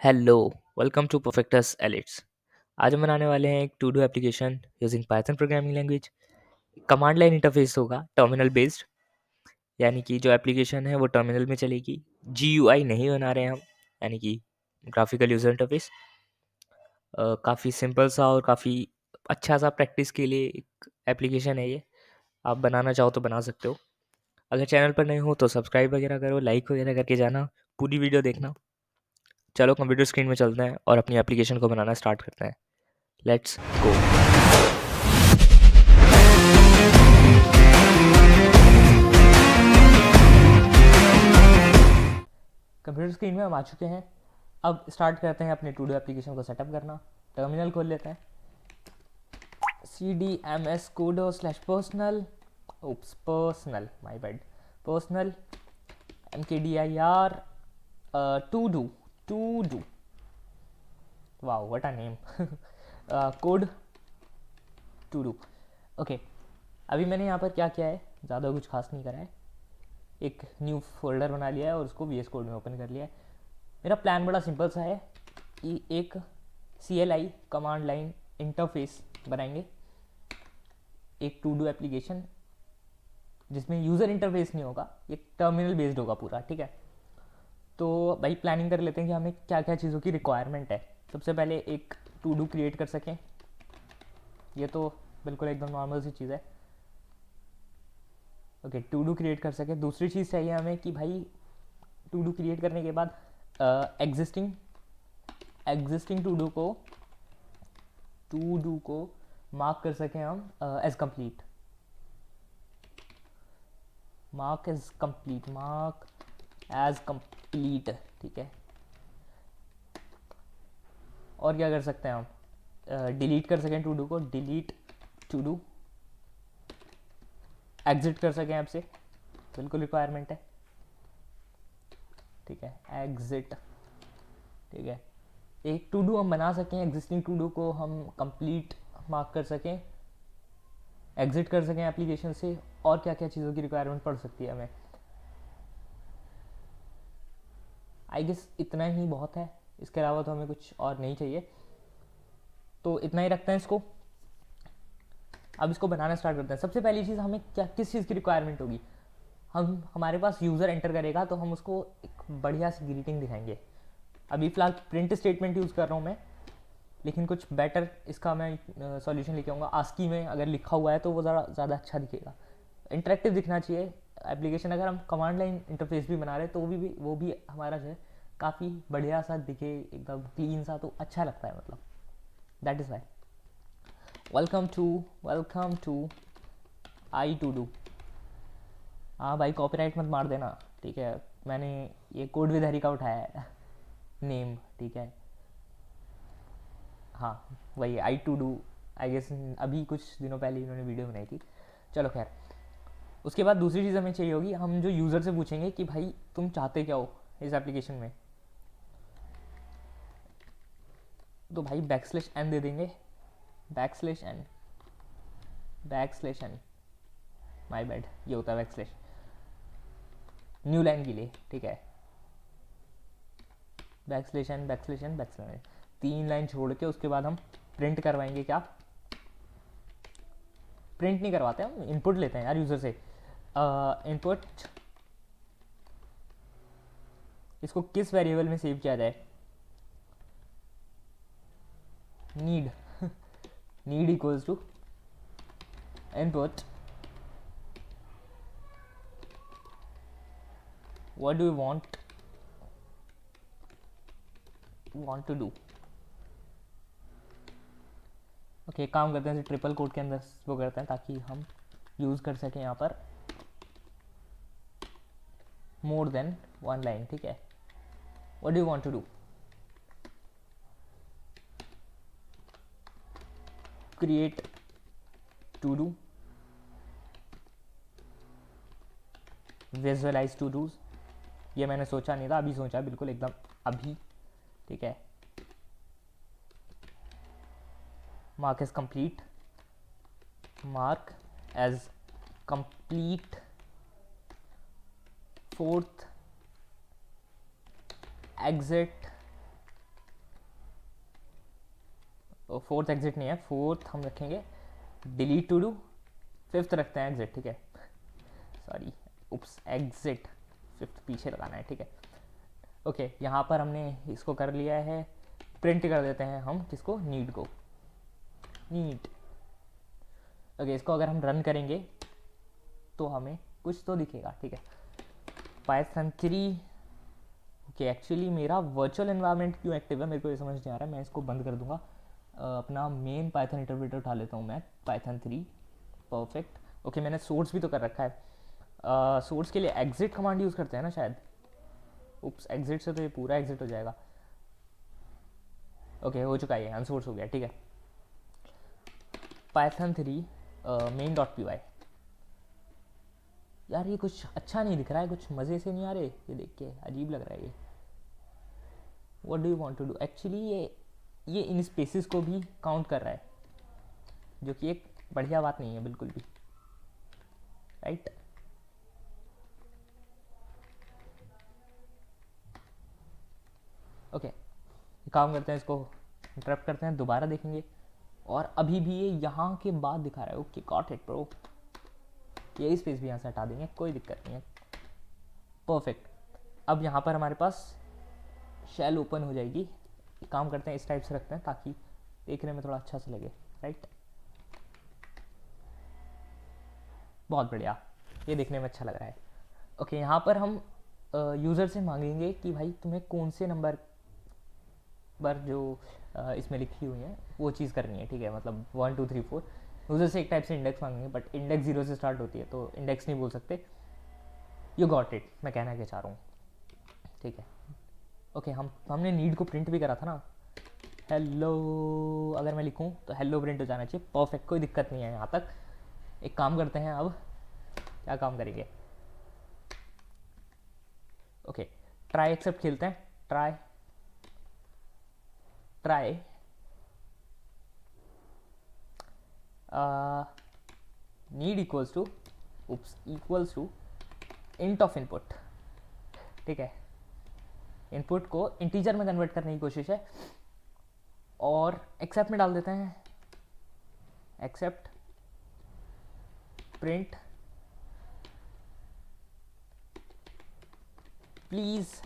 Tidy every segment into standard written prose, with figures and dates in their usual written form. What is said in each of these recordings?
Hello, welcome to Perfectus Elites. आज हम बनाने वाले हैं एक to do application using Python programming language. Command line interface होगा टर्मिनल बेस्ड, यानी कि जो एप्लीकेशन है वो टर्मिनल में चलेगी। जीयूआई नहीं बना रहे हैं हम, यानी कि ग्राफिकल यूजर इंटरफेस। काफ़ी सिंपल सा और काफ़ी अच्छा सा प्रैक्टिस के लिए एक एप्लीकेशन है ये। आप बनाना चाहो तो बना सकते हो। अगर चैनल पर नए हो तो सब्सक्राइब वगैरह करो, लाइक वगैरह करके जाना, पूरी वीडियो देखना। चलो कंप्यूटर स्क्रीन में चलते हैं और अपनी एप्लीकेशन को बनाना स्टार्ट करते हैं। Let's go. कंप्यूटर स्क्रीन में हम आ चुके हैं। अब स्टार्ट करते हैं अपने टू डू एप्लीकेशन को सेटअप करना। टर्मिनल खोल लेते हैं। cdms codo slash personal ops personal my bad personal mkdir to do wow what a name code to do. Okay, अभी मैंने यहाँ पर क्या किया है, ज़्यादा कुछ खास नहीं करा है। एक न्यू फोल्डर बना लिया है और उसको VS कोड में ओपन कर लिया है। मेरा प्लान बड़ा सिंपल सा है कि एक CLI कमांड लाइन इंटरफेस बनाएंगे, एक टू डू एप्लीकेशन जिसमें यूज़र इंटरफेस नहीं होगा, एक टर्मिनल बेस्ड होगा पूरा। ठीक है, तो भाई प्लानिंग कर लेते हैं कि हमें क्या क्या चीज़ों की रिक्वायरमेंट है। सबसे पहले एक टू डू क्रिएट कर सकें, ये तो बिल्कुल एकदम नॉर्मल सी चीज़ है। ओके, टू डू क्रिएट कर सके। दूसरी चीज़ चाहिए हमें कि भाई टू डू क्रिएट करने के बाद एग्जिस्टिंग टू डू को मार्क कर सकें हम as complete. Mark as complete. ठीक है, और क्या कर सकते हैं हम, डिलीट कर सकें टू डू को, डिलीट टू डू, एग्जिट कर सकें ऐप से, बिल्कुल रिक्वायरमेंट है। ठीक है, एग्जिट। ठीक है, एक टू डू हम बना सकें, एग्जिस्टिंग टू डू को हम कंप्लीट मार्क कर सकें, एग्जिट कर सकें एप्लीकेशन से। और क्या क्या चीज़ों की रिक्वायरमेंट पड़ सकती है हमें, आई गेस इतना ही बहुत है। इसके अलावा तो हमें कुछ और नहीं चाहिए, तो इतना ही रखते हैं इसको। अब इसको बनाना स्टार्ट करते हैं। सबसे पहली चीज़ हमें क्या किस चीज़ की रिक्वायरमेंट होगी, हमारे पास यूज़र एंटर करेगा तो हम उसको एक बढ़िया सी ग्रीटिंग दिखाएंगे। अभी फ़िलहाल प्रिंट स्टेटमेंट यूज़ कर रहा हूँ मैं, लेकिन कुछ बेटर इसका मैं सॉल्यूशन लेके आऊँगा। आस्की में अगर लिखा हुआ है तो वो ज़्यादा अच्छा दिखेगा, इंटरेक्टिव दिखना चाहिए एप्लीकेशन। अगर हम कमांड लाइन इंटरफेस भी बना रहे हैं तो वो भी हमारा जो है काफ़ी बढ़िया सा दिखे, एकदम क्लीन सा, तो अच्छा लगता है। मतलब that is why welcome to I to do. हाँ भाई, कॉपीराइट मत मार देना। ठीक है, मैंने ये कोड विद हरी का उठाया है नेम। ठीक है, हाँ वही आई टू डू। आई गेस अभी कुछ दिनों पहले इन्होंने वीडियो बनाई थी। चलो खैर, उसके बाद दूसरी चीज़ हमें चाहिए होगी, हम जो यूज़र से पूछेंगे कि भाई तुम चाहते क्या हो इस एप्लीकेशन में, तो भाई \n दे देंगे। \n माई बैड, ये होता है \, न्यू लाइन के लिए। ठीक है, \n 3 लाइन छोड़ के उसके बाद हम प्रिंट करवाएंगे। क्या, प्रिंट नहीं करवाते, हम इनपुट लेते हैं यार यूज़र से। इनपुट, इसको किस वेरिएबल में सेव किया जाए, need equals to input, what do you want to do. Okay, काम करते हैं ट्रिपल कोट के अंदर वो करते हैं ताकि हम यूज़ कर सकें यहाँ पर मोर देन 1 लाइन। ठीक है, what do you want to do, create to do, visualize to dos. ये मैंने सोचा नहीं था, अभी सोचा, बिल्कुल एकदम अभी। ठीक है, mark as complete, fourth, exit fourth exit नहीं है, फोर्थ हम रखेंगे डिलीट टू डू, फिफ्थ रखते हैं एग्जिट, ठीक है, सॉरी उप्स एग्जिट, फिफ्थ पीछे लगाना है, ठीक है। ओके यहाँ पर हमने इसको कर लिया है, प्रिंट कर देते हैं हम किसको, नीड को, नीड। ओके इसको अगर हम रन करेंगे तो हमें कुछ तो दिखेगा, ठीक है। पाइथन 3, ओके एक्चुअली मेरा वर्चुअल एनवायरनमेंट क्यों एक्टिव है मेरे को ये समझ नहीं आ रहा है, मैं इसको बंद कर दूंगा। अपना मेन पाइथन इंटरप्रेटर उठा लेता हूँ मैं, पाइथन 3, परफेक्ट। ओके मैंने सोर्स भी तो कर रखा है। सोर्स के लिए एग्जिट कमांड यूज़ करते हैं ना शायद, उप्स एग्जिट से तो ये पूरा एग्जिट हो जाएगा। ओके हो चुका है, अनसोर्स हो गया, ठीक है। Python 3 main dot P Y, यार ये कुछ अच्छा नहीं दिख रहा है, कुछ मज़े से नहीं आ रहे, ये देख के अजीब लग रहा है ये। What do you want to do, actually ये इन स्पेसिस को भी काउंट कर रहा है, जो कि एक बढ़िया बात नहीं है बिल्कुल भी, राइट। ओके काम करते हैं, इसको इंटरप्ट करते हैं, दोबारा देखेंगे, और अभी भी ये यहाँ के बाद दिखा रहा है। ओके गॉट इट ब्रो, ये स्पेस भी यहाँ से हटा देंगे, कोई दिक्कत नहीं है, परफेक्ट। अब यहाँ पर हमारे पास शेल ओपन हो जाएगी। काम करते हैं इस टाइप से रखते हैं ताकि देखने में थोड़ा अच्छा सा लगे, राइट। बहुत बढ़िया, ये देखने में अच्छा लग रहा है। ओके यहाँ पर हम यूज़र से मांगेंगे कि भाई तुम्हें कौन से नंबर पर जो इसमें लिखी हुई है वो चीज़ करनी है, ठीक है, मतलब 1 2 3 4। यूज़र से एक टाइप से इंडेक्स मांगेंगे, बट इंडेक्स 0 से स्टार्ट होती है तो इंडेक्स नहीं बोल सकते। यू गॉट इट, मैं कहना क्या चाह रहा हूँ, ठीक है। ओके हमने नीड को प्रिंट भी करा था ना, हेलो, अगर मैं लिखूँ तो हेलो प्रिंट हो जाना चाहिए, परफेक्ट, कोई दिक्कत नहीं है यहाँ तक। एक काम करते हैं, अब क्या काम करेंगे, ओके ट्राई एक्सेप्ट खेलते हैं, try need equals to oops equals to int of input, ठीक है। इनपुट को इंटीजर में कन्वर्ट करने की कोशिश है, और एक्सेप्ट में डाल देते हैं, except print please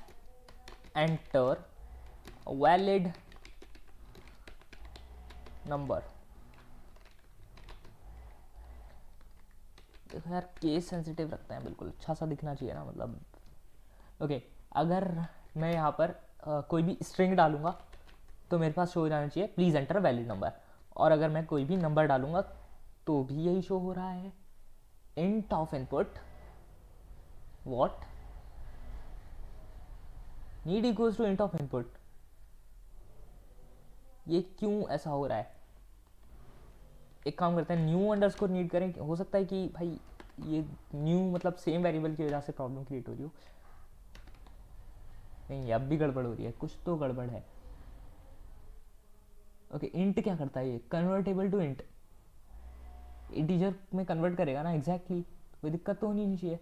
enter valid number. देखो यार केस सेंसिटिव रखते हैं, बिल्कुल अच्छा सा दिखना चाहिए ना, मतलब ओके अगर मैं यहाँ पर कोई भी स्ट्रिंग डालूंगा तो मेरे पास शो हो जाना चाहिए प्लीज़ एंटर वैलिड नंबर, और अगर मैं कोई भी नंबर डालूंगा तो भी यही शो हो रहा है, int of input what need equals to int of input. ये क्यों ऐसा हो रहा है, एक काम करते हैं न्यू अंडरस्कोर नीड करें, हो सकता है कि भाई ये न्यू मतलब सेम वेरिएबल की वजह से प्रॉब्लम क्रिएट हो रही हो। नहीं अब भी गड़बड़ हो रही है, कुछ तो गड़बड़ है। ओके इंट क्या करता है, ये कन्वर्टेबल टू इंट, इंटीजर में कन्वर्ट करेगा ना, एग्जैक्टली कोई दिक्कत तो होनी नहीं चाहिए।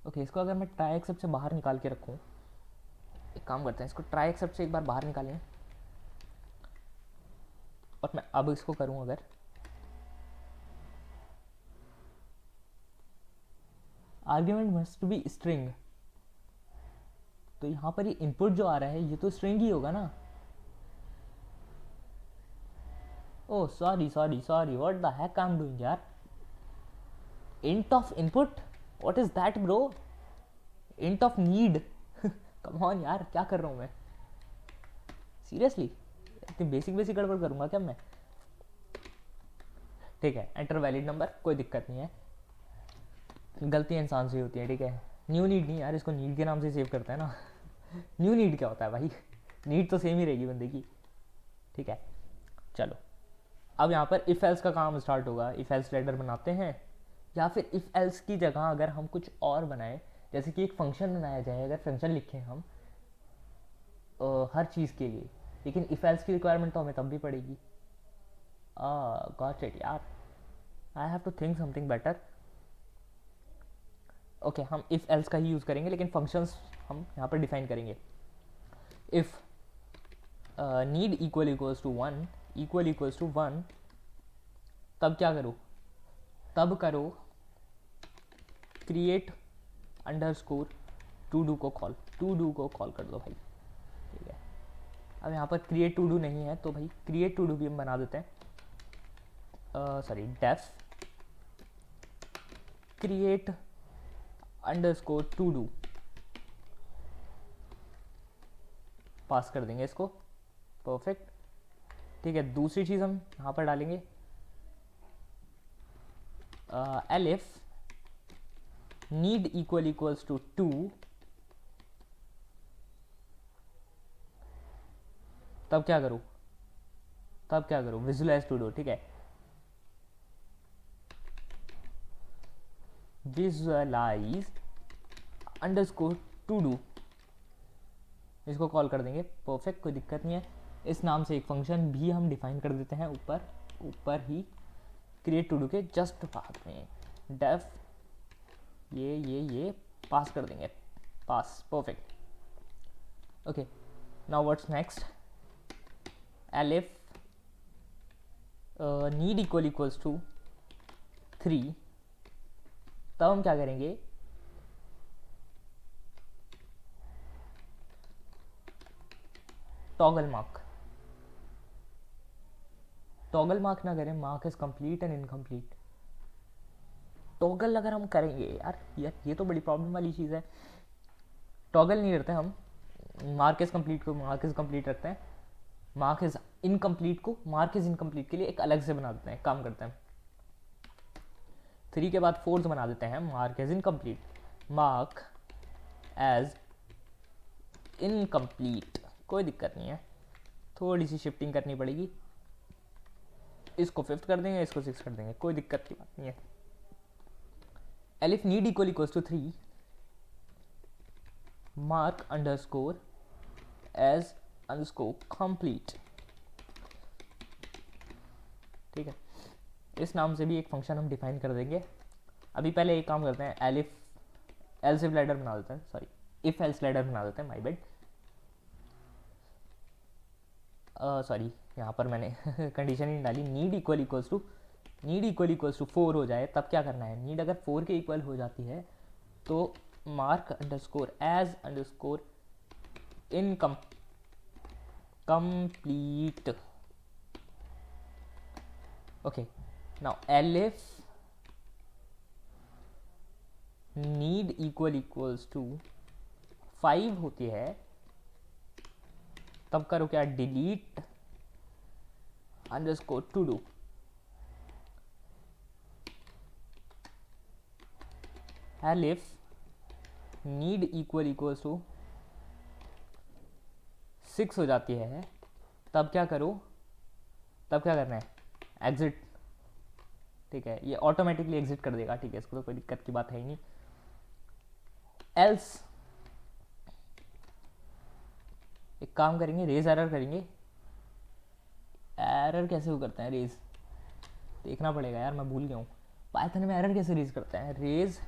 ओके इसको अगर मैं ट्राई एक्सेप्ट से बाहर निकाल के रखूँ, एक काम करते हैं इसको ट्राई एक्सेप्ट से एक बार बाहर निकालें, और मैं अब इसको करूँ अगर, आर्ग्यूमेंट मस्ट बी स्ट्रिंग, तो यहाँ पर ये इनपुट जो आ रहा है ये तो स्ट्रिंग ही होगा ना। Oh sorry sorry sorry, what the heck I am doing यार, int of input, what is that bro, int of need, come on यार क्या कर रहा हूँ मैं, सीरियसली इतनी बेसिक बेसिक गड़बड़ करूँगा क्या मैं। ठीक है एंटर वैलिड नंबर, कोई दिक्कत नहीं है, गलतियाँ इंसान से होती है, ठीक है। न्यू नीड नहीं यार, इसको नीड के नाम से सेव करते हैं ना। न्यू नीड क्या होता है भाई, नीड तो सेम ही रहेगी बंदे की, ठीक है। चलो अब यहाँ पर इफ़ एल्स का काम स्टार्ट होगा, इफ़ एल्स लेटर बनाते हैं, या फिर इफ़ एल्स की जगह अगर हम कुछ और बनाएं, जैसे कि एक फंक्शन बनाया जाए, अगर फंक्शन लिखें हम हर चीज़ के लिए, लेकिन इफ़ एल्स की रिक्वायरमेंट तो हमें तब भी पड़ेगी। गॉट इट यार, I have to think something better. Okay हम इफ़ एल्स का ही यूज़ करेंगे, लेकिन फंक्शंस हम यहाँ पर डिफाइन करेंगे। If need equals to one, equals to one, तब क्या करो, तब करो क्रिएट अंडरस्कोर टू डू को कॉल, टू डू को कॉल कर दो भाई, ठीक है। अब यहाँ पर क्रिएट टू डू नहीं है तो भाई क्रिएट टू डू भी हम बना देते हैं, sorry def create underscore to do, pass कर देंगे इसको, परफेक्ट, ठीक है। दूसरी चीज़ हम यहाँ पर डालेंगे elif need equals to two, तब क्या करो, तब क्या करो विजुअलाइज टू डू, ठीक है। विजुअलाइज अंडरस्कोर टू डू, इसको कॉल कर देंगे, परफेक्ट, कोई दिक्कत नहीं है। इस नाम से एक फंक्शन भी हम डिफाइन कर देते हैं ऊपर, ऊपर ही क्रिएट टू डू के जस्ट बाद में, डेफ ये पास कर देंगे, pass, perfect, okay. Now what's next, elif need equals to 3, तब हम क्या करेंगे, टॉगल मार्क, टॉगल मार्क ना करें, mark is complete and incomplete. Toggle अगर हम करेंगे यार ये तो बड़ी प्रॉब्लम वाली चीज़ है, टॉगल नहीं करते हम, मार्क इज कंप्लीट को मार्क इज कंप्लीट रखते हैं, मार्क इज इनकम्प्लीट को मार्क इज इनकम्प्लीट के लिए एक अलग से बना देते हैं, काम करते हैं। 3 के बाद 4th बना देते हैं, mark as incomplete, mark as incomplete, कोई दिक्कत नहीं है, थोड़ी सी शिफ्टिंग करनी पड़ेगी, इसको 5th कर देंगे, इसको 6 कर देंगे, कोई दिक्कत की बात नहीं है। Elif need equals to 3, mark underscore as underscore complete, ठीक है। इस नाम से भी एक फंक्शन हम डिफाइन कर देंगे। अभी पहले एक काम करते हैं, एलिफ एल्स इफ लैडर बना देते हैं, सॉरी इफ एल्स लैडर बना देते हैं, माय बैड, सॉरी यहाँ पर मैंने कंडीशन ही नहीं डाली, नीड इक्वल्स टू 4 हो जाए तब क्या करना है, नीड अगर 4 के इक्वल हो जाती है तो mark underscore as underscore incomplete, okay. Now elif need equals to 5 होती है, तब करो क्या, delete underscore to do, elif need equals to 6 हो जाती है, तब क्या करो, तब क्या करना है, एग्जिट, ठीक है, ये ऑटोमेटिकली एग्जिट कर देगा, ठीक है, इसको तो कोई दिक्कत की बात है ही नहीं। एल्स एक काम करेंगे, रेज एरर करेंगे, एरर कैसे वो करते हैं, रेज देखना पड़ेगा यार, मैं भूल गया हूँ, पाइथन में एरर कैसे रेज करते हैं, रेज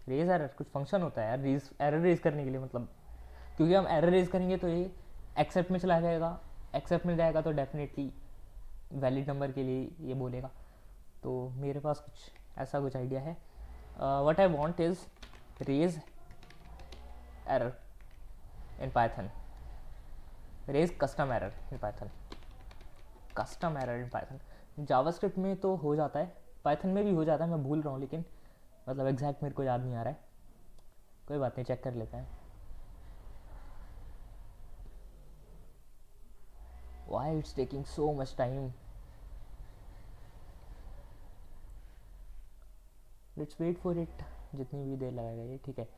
एरर कुछ फंक्शन होता है यार, रेज एरर रेज करने के लिए, मतलब क्योंकि हम एरर रेज करेंगे तो ये एक्सेप्ट में चला जाएगा, एक्सेप्ट में जाएगा तो डेफिनेटली वैलिड नंबर के लिए ये बोलेगा, तो मेरे पास कुछ ऐसा कुछ आइडिया है, what I want is raise error in Python, raise custom error in Python, custom error in Python. JavaScript में तो हो जाता है, पाइथन में भी हो जाता है, मैं भूल रहा हूँ, लेकिन मतलब एग्जैक्ट मेरे को याद नहीं आ रहा है, कोई बात नहीं, चेक कर लेते हैं। Why it's taking so much time? Let's wait for it, जितनी भी देर लगाएगा ये, ठीक है।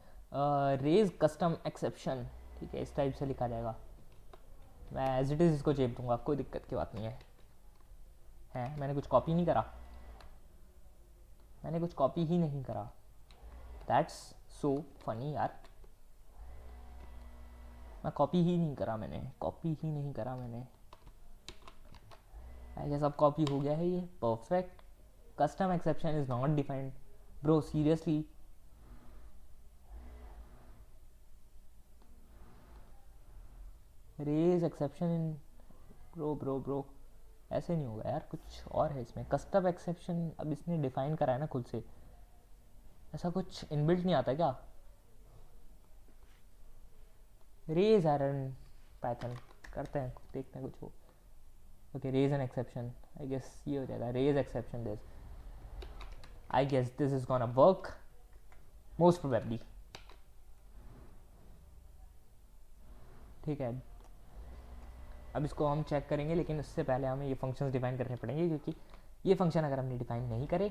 रेज कस्टम एक्सेप्शन, ठीक है, इस टाइप से लिखा जाएगा, मैं एज इट इज़ इसको चेप दूंगा, कोई दिक्कत की बात नहीं है। मैंने कुछ कॉपी नहीं करा, मैंने कुछ कॉपी ही नहीं करा, दैट्स सो फनी यार, मैं कॉपी ही नहीं करा, मैंने कॉपी ही नहीं करा, मैंने आई गेस अब कॉपी हो गया है ये, perfect. Custom exception is not defined, bro seriously, raise exception in bro ऐसे नहीं होगा यार, कुछ और है इसमें। कस्टम एक्सेप्शन अब इसने डिफाइन करा है ना खुद से, ऐसा कुछ इनबिल्ट नहीं आता क्या? रेज एरर पैटर्न करते हैं, देखते हैं कुछ हो। Okay raise an exception, I guess ये हो जाएगा raise exception this. I guess this is gonna work most probably. ठीक है, अब इसको हम चेक करेंगे, लेकिन उससे पहले हमें ये फंक्शंस डिफाइन करने पड़ेंगे, क्योंकि ये फंक्शन अगर हमने डिफाइन नहीं करे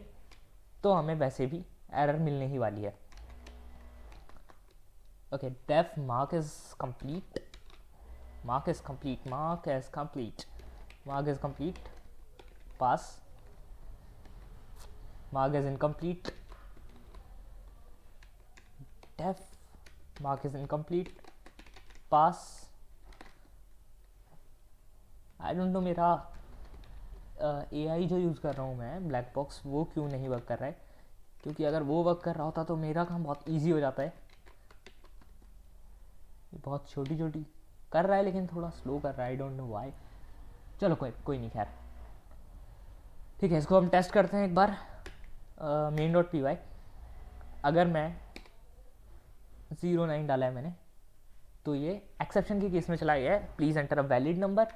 तो हमें वैसे भी एरर मिलने ही वाली है। Okay def mark is complete, mark is complete, mark is complete, mark is complete, pass, mark is incomplete, def mark is incomplete, pass. I don't know मेरा AI जो यूज़ कर रहा हूँ मैं, ब्लैक बॉक्स, वो क्यों नहीं वर्क कर रहा है, क्योंकि अगर वो वर्क कर रहा होता तो मेरा काम बहुत इजी हो जाता है। ये बहुत छोटी छोटी कर रहा है लेकिन थोड़ा स्लो कर रहा है, आई डोंट नो व्हाई। चलो कोई नहीं, खैर ठीक है, इसको हम टेस्ट करते हैं एक बार। main.py, अगर मैं 09 डाला है मैंने, तो ये एक्सेप्शन के केस में चला गया है, please enter a valid number.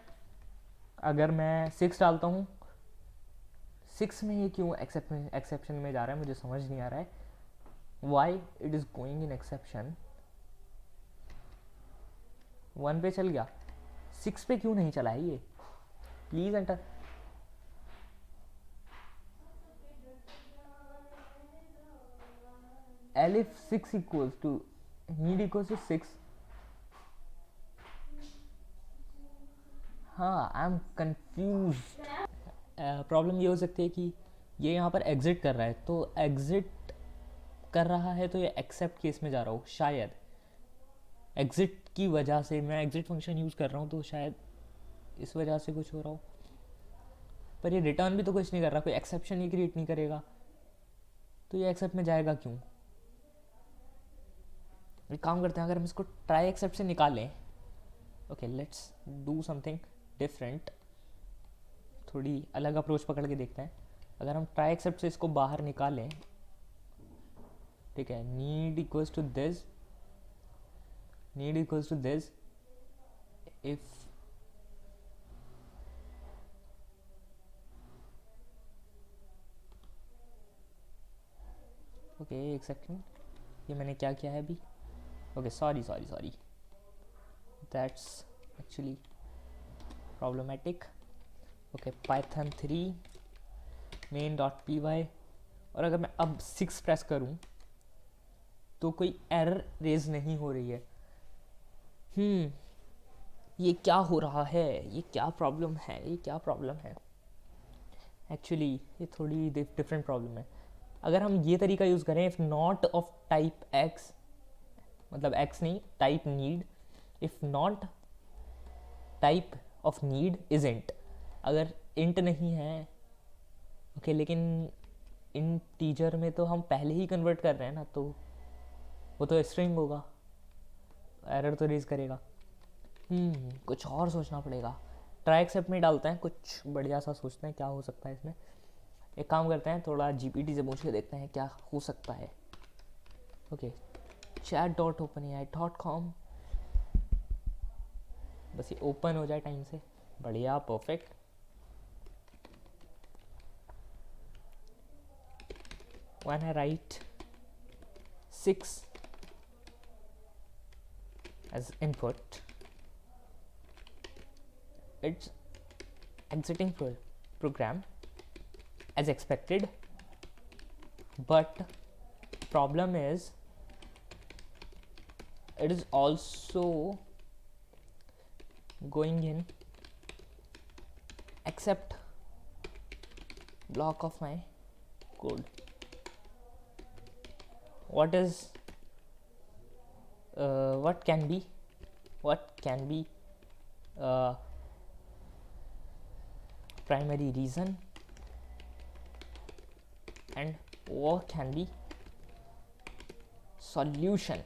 अगर मैं 6 डालता हूँ, 6 में ये क्यों एक्सेप्शन में जा रहा है मुझे समझ नहीं आ रहा है, why it is going in exception. 1 पे चल गया, 6 पे क्यों नहीं चला है ये, please enter. elif 6 equals to need equals to 6। हाँ आई एम कंफ्यूज। प्रॉब्लम ये हो सकती है कि ये यहाँ पर एग्जिट कर रहा है, तो एग्जिट कर रहा है तो ये एक्सेप्ट केस में जा रहा हो, शायद एग्जिट की वजह से, मैं एग्जिट फंक्शन यूज़ कर रहा हूँ तो शायद इस वजह से कुछ हो रहा हो। पर ये रिटर्न भी तो कुछ नहीं कर रहा, कोई एक्सेप्शन ही क्रिएट नहीं करेगा, तो ये एक्सेप्ट में जाएगा क्यों? एक काम करते हैं, अगर हम इसको ट्राई एक्सेप्ट से निकालें, okay let's do something different, थोड़ी अलग अप्रोच पकड़ के देखते हैं। अगर हम ट्राई एक्सेप्ट से इसको बाहर निकालें, ठीक है, need equals to this, need equals to this, if okay एक सेकेंड, ये मैंने क्या किया है अभी, okay sorry that's actually problematic. Okay python 3 main.py, और अगर मैं अब 6 प्रेस करूं तो कोई एरर रेज नहीं हो रही है। ये क्या हो रहा है, ये क्या प्रॉब्लम है, ये क्या प्रॉब्लम है? एक्चुअली ये थोड़ी डिफरेंट प्रॉब्लम है। अगर हम ये तरीका यूज़ करें, if not of type x, मतलब एक्स नहीं, type need, if not type of need is int, अगर इंट नहीं है, ओके लेकिन इंटीजर में तो हम पहले ही कन्वर्ट कर रहे हैं ना, तो वो तो स्ट्रिंग होगा, एरर तो रेज करेगा। कुछ और सोचना पड़ेगा। ट्राई एक्सेप्ट में डालते हैं, कुछ बढ़िया सा सोचते हैं क्या हो सकता है इसमें। एक काम करते हैं, थोड़ा GPT से पूछ के देखते हैं क्या हो सकता है। ओके chat.openai.com, बस ये ओपन हो जाए टाइम से, बढ़िया perfect. When I write 6 as input, it's exiting program as expected, but problem is it is also going in accept block of my code. What can be primary reason, and what can be solution?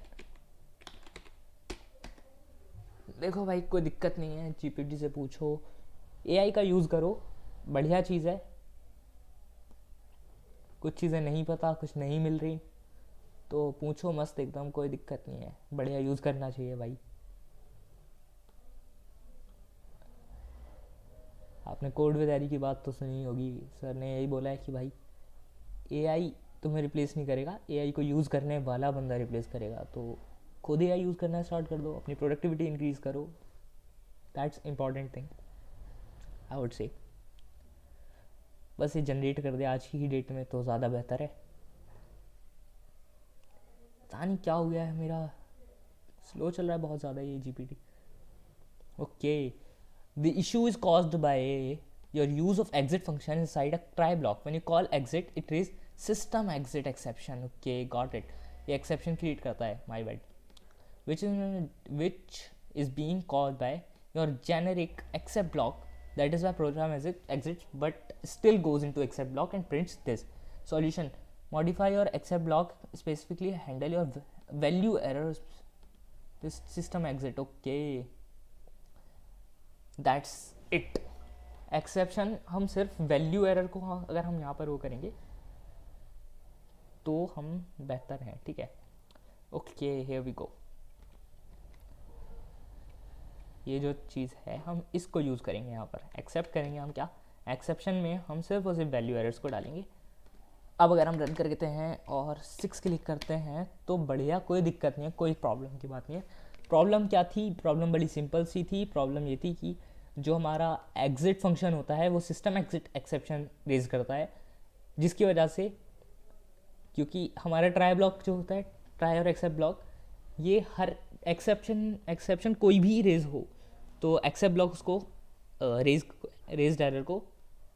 देखो भाई कोई दिक्कत नहीं है, GPT से पूछो, AI का use करो, बढ़िया चीज़ है। कुछ चीज़ें नहीं पता, कुछ नहीं मिल रही तो पूछो मस्त एकदम, कोई दिक्कत नहीं है, बढ़िया यूज़ करना चाहिए भाई। आपने कोड विदारी की बात तो सुनी होगी, सर ने यही बोला है कि भाई एआई तुम्हें रिप्लेस नहीं करेगा, एआई को यूज़ करने वाला बंदा रिप्लेस करेगा। तो खुद एआई यूज़ करना स्टार्ट कर दो, अपनी प्रोडक्टिविटी इंक्रीज़ करो, that's important thing I would say. बस ये जनरेट कर दे आज की ही डेट में तो ज़्यादा बेहतर है। पता नहीं क्या हो गया है, मेरा स्लो चल रहा है बहुत ज़्यादा ये GPT. Okay, the issue is caused by your use of exit function inside a try block. When you call exit, it is system exit exception. Okay, got it. ये exception create करता है, my bad. Which is being called by your generic except block. That is why program exits but still goes into except block and prints this. Solution: modify your except block specifically handle your value errors. This system exit. Okay, that's it. Exception हम सिर्फ value error को अगर हम यहाँ पर वो करेंगे तो हम बेहतर हैं, ठीक है। Okay, here we go. ये जो चीज़ है हम इसको यूज़ करेंगे, यहाँ पर एक्सेप्ट करेंगे हम क्या, एक्सेप्शन में हम सिर्फ और सिर्फ वैल्यू एरर्स को डालेंगे। अब अगर हम रन कर देते हैं और 6 क्लिक करते हैं तो बढ़िया, कोई दिक्कत नहीं है, कोई प्रॉब्लम की बात नहीं है। प्रॉब्लम क्या थी? प्रॉब्लम बड़ी सिंपल सी थी। प्रॉब्लम ये थी कि जो हमारा एग्जिट फंक्शन होता है वो सिस्टम एग्जिट एक्सेप्शन रेज करता है, जिसकी वजह से, क्योंकि हमारा ट्राई ब्लॉक जो होता है, ट्राई और एक्सेप्ट ब्लॉक, ये हर एक्सेप्शन कोई भी रेज हो तो एक्सेप्ट ब्लॉक उसको रेज एरर को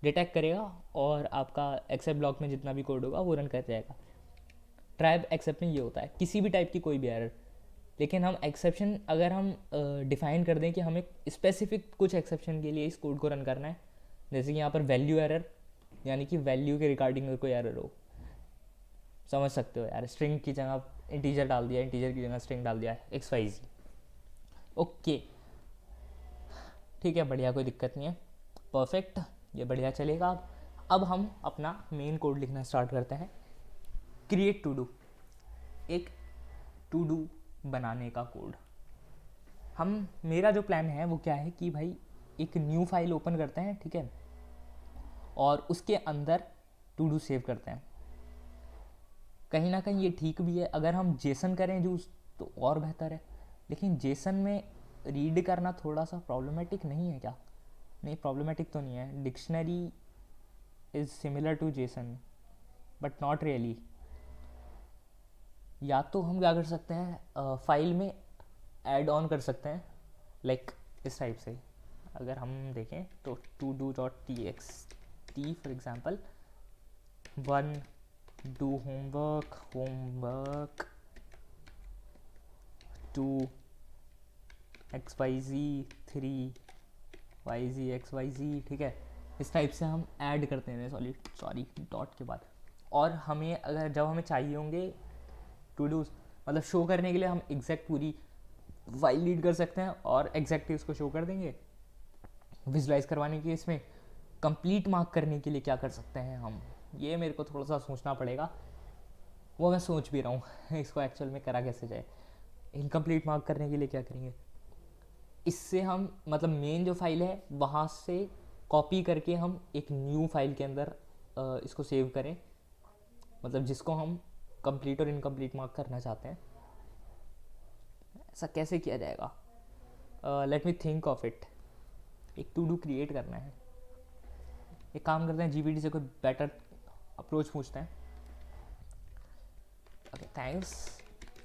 डिटेक्ट करेगा और आपका एक्सेप्ट ब्लॉक में जितना भी कोड होगा वो रन कर जाएगा। ट्राइब एक्सेप्ट में ये होता है किसी भी टाइप की कोई भी एरर। लेकिन हम एक्सेप्शन अगर हम डिफाइन कर दें कि हमें स्पेसिफिक कुछ एक्सेप्शन के लिए इस कोड को रन करना है, जैसे कि यहाँ पर वैल्यू एरर, यानी कि वैल्यू के रिगार्डिंग अगर कोई एरर हो, समझ सकते हो यार, स्ट्रिंग की जगह इंटीजर डाल दिया, इंटीजर की जगह स्ट्रिंग डाल दिया, XYZ। ओके ठीक है, बढ़िया, कोई दिक्कत नहीं है, परफेक्ट, ये बढ़िया चलेगा। अब हम अपना मेन कोड लिखना स्टार्ट करते हैं। क्रिएट टू डू, एक टू डू बनाने का कोड। मेरा जो प्लान है वो क्या है कि भाई एक न्यू फाइल ओपन करते हैं, ठीक है, और उसके अंदर टू डू सेव करते हैं। कहीं ना कहीं ये ठीक भी है, अगर हम जेसन करें यूज़ तो और बेहतर है, लेकिन जेसन में रीड करना थोड़ा सा प्रॉब्लमेटिक नहीं है क्या? नहीं, प्रॉब्लमेटिक तो नहीं है, dictionary is similar to JSON but not really. या तो हम क्या कर सकते हैं, फाइल में ऐड ऑन कर सकते हैं, लाइक इस टाइप से। अगर हम देखें तो to-do.txt for example 1 do homework 2 xyz 3 yz xyz, ठीक है, इस टाइप से हम ऐड करते हैं, सॉरी डॉट के बाद। और हमें अगर जब हमें चाहिए होंगे टू डूज, मतलब शो करने के लिए, हम एग्जैक्ट पूरी फाइल लीड कर सकते हैं और एग्जैक्टली उसको शो कर देंगे। विजुलाइज करवाने के लिए, इसमें कंप्लीट मार्क करने के लिए क्या कर सकते हैं हम, ये मेरे को थोड़ा सा सोचना पड़ेगा, वो मैं सोच भी रहा हूँ इसको एक्चुअल में करा कैसे जाए। इनकम्प्लीट मार्क करने के लिए क्या करेंगे, इससे हम मतलब मेन जो फाइल है वहाँ से कॉपी करके हम एक न्यू फाइल के अंदर इसको सेव करें, मतलब जिसको हम कंप्लीट और इनकम्प्लीट मार्क करना चाहते हैं। ऐसा कैसे किया जाएगा? Let me think of it. एक टू डू क्रिएट करना है, एक काम करते हैं, जीपीटी से कोई बेटर अप्रोच पूछते हैं। Okay, thanks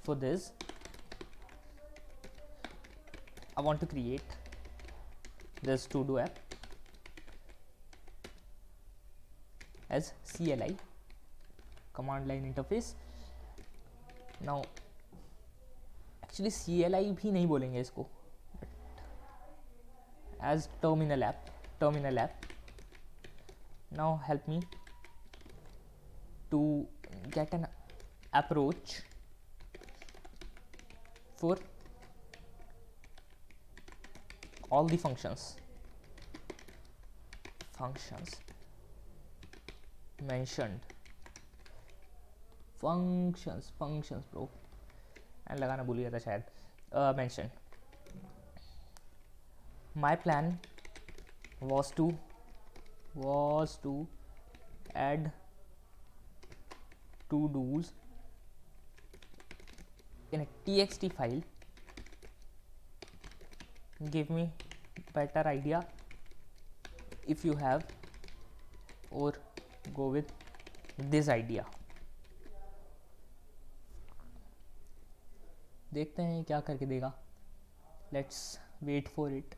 for this. I want to create this to do app as CLI, command line interface. Now actually CLI भी नहीं बोलेंगे इसको, as terminal app. Now help me to get an approach for all the functions mentioned, functions bro, and लगाना भूल गया था शायद, mentioned. My plan was to add to do's in a txt file. Give me better idea if you have, or go with this idea. देखते हैं क्या करके देगा. Let's wait for it.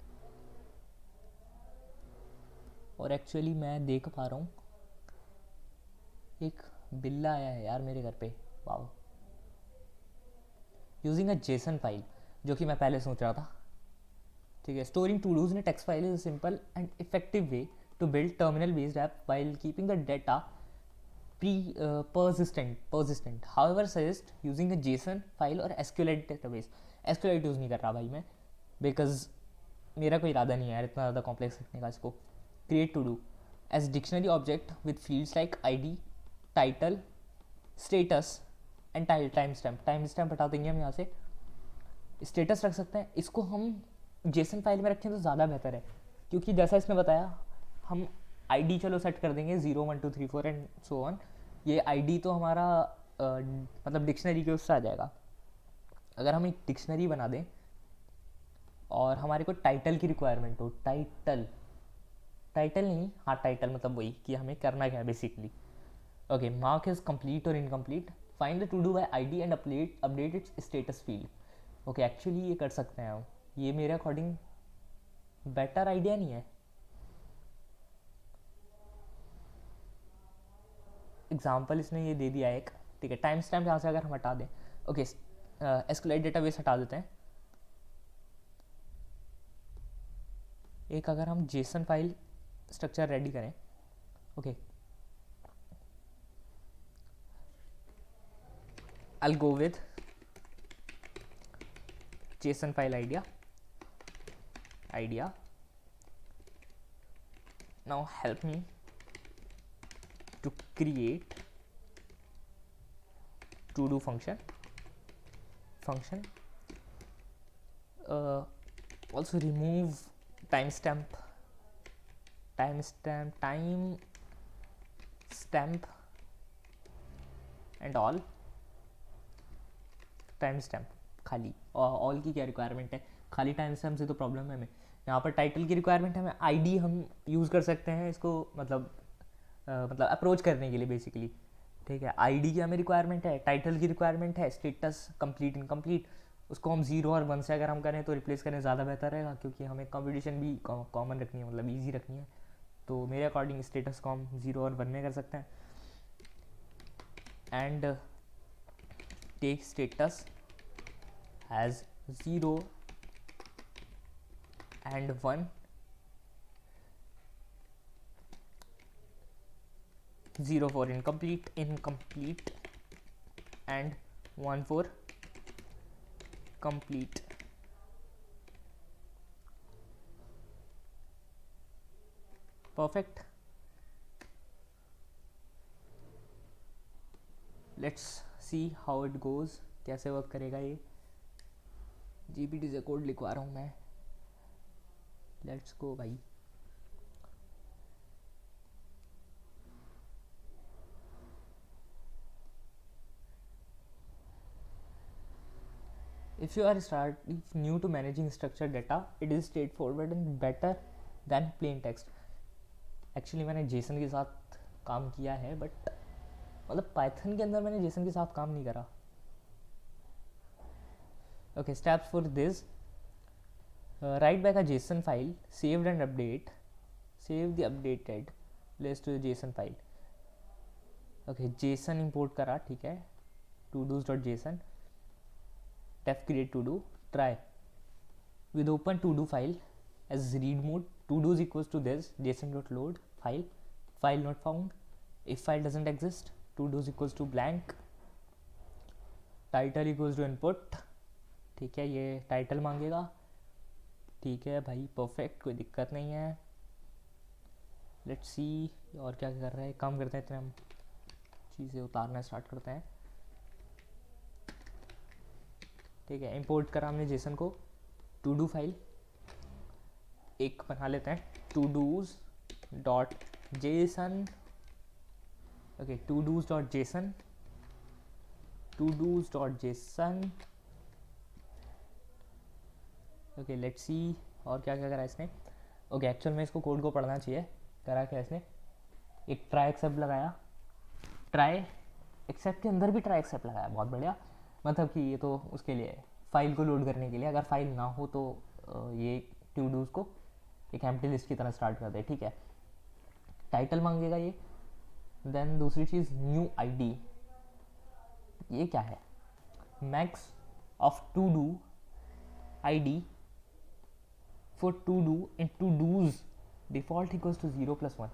और एक्चुअली मैं देख पा रहा हूँ एक बिल्ला आया है यार मेरे घर पे. Wow. Using a JSON file, जो कि मैं पहले सोच रहा था. ठीक है. Storing to dos in text file is a simple and effective way to build terminal based app while keeping the data persistent. However, suggest using a JSON file or SQLite database. SQLite use नहीं कर रहा भाई मैं, because मेरा कोई इरादा नहीं है यार इतना ज़्यादा कॉम्प्लेक्स रखने का इसको. Create to do as dictionary object with fields like ID, title, status and timestamp हटा देंगे हम यहाँ से. स्टेटस रख सकते हैं. इसको हम जेसन फाइल में रखें तो ज़्यादा बेहतर है, क्योंकि जैसा इसने बताया हम ID चलो सेट कर देंगे 0 1 2 3 4 एंड सो ऑन. ये ID तो हमारा मतलब डिक्शनरी के उससे आ जाएगा. अगर हम एक डिक्शनरी बना दें और हमारे को टाइटल की रिक्वायरमेंट हो, टाइटल नहीं, हाँ टाइटल मतलब वही कि हमें करना क्या है basically. Okay. Mark is complete और incomplete. Find the to do by ID and update its status field. Okay. Actually ये कर सकते हैं हम. ये मेरे अकॉर्डिंग बेटर आइडिया नहीं है. एग्जाम्पल इसने ये दे दिया एक. ठीक है. टाइम स्टैम्प यहाँ से अगर हम हटा दें. ओके. SQLite डेटाबेस हटा देते हैं. एक अगर हम जेसन फाइल स्ट्रक्चर रेडी करें. Okay. I'll go with JSON file idea. Now help me to create to do function. Also remove timestamp and all. Time stamp खाली. ऑल की क्या रिक्वायरमेंट है, खाली टाइम स्टैम्प से तो प्रॉब्लम है हमें. यहाँ पर टाइटल की रिक्वायरमेंट है हमें. ID हम यूज़ कर सकते हैं इसको मतलब अप्रोच करने के लिए बेसिकली. ठीक है. ID की हमें रिक्वायरमेंट है, टाइटल की रिक्वायरमेंट है, स्टेटस कंप्लीट इनकम्प्लीट. उसको हम 0 और 1 से अगर हम करें तो रिप्लेस करें ज़्यादा बेहतर रहेगा, क्योंकि हमें कंपटीशन भी कॉमन रखनी है, मतलब ईजी रखनी है. तो मेरे अकॉर्डिंग स्टेटस को हम 0 और 1 में कर सकते हैं. And take status as 0 and 1, 0 for incomplete and 1 for complete. Perfect. Let's see how it goes. कैसे वर्क करेगा ये. GPT से कोड लिखवा रहा हूँ मैं. लेट्स गो भाई. If you are new to managing structured data, it is straightforward and better than plain text. Actually मैंने जेसन के साथ काम किया है, बट मतलब पाइथन के अंदर मैंने जेसन के साथ काम नहीं करा. Okay, steps for this. Write back a JSON file, saved and update. Save the updated list to the JSON file. Okay, JSON import करा. ठीक है. todos.json. def create to do. Try with open to do file as read mode. To do's equals to this json.load file not found. If file doesn't exist, to do's equals to blank. Title equals to input. ठीक है. ये title मांगेगा. ठीक है भाई, perfect, कोई दिक्कत नहीं है। लेट्स सी और क्या कर रहा है, काम करते हैं, इतने हम चीज़ें उतारना स्टार्ट करते हैं। ठीक है, इंपोर्ट करा हमने जेसन को, टू डू फाइल एक बना लेते हैं, to dos dot JSON. Okay, to dos dot JSON, to dos dot JSON. Okay let's see और क्या क्या करा इसने। ओके एक्चुअल में इसको कोड को पढ़ना चाहिए। करा क्या इसने, एक ट्राई एक्सेप्ट लगाया, ट्राई एक्सेप्ट के अंदर भी ट्राई एक्सेप्ट लगाया, बहुत बढ़िया। मतलब कि ये तो उसके लिए फाइल को लोड करने के लिए, अगर फाइल ना हो तो ये टू डूज को एक एम्प्टी लिस्ट की तरह स्टार्ट कर दे। ठीक है, टाइटल मांगेगा ये। देन दूसरी चीज़ न्यू आईडी, ये क्या है, max of to do ID for to do in to dos default equals to 0+1।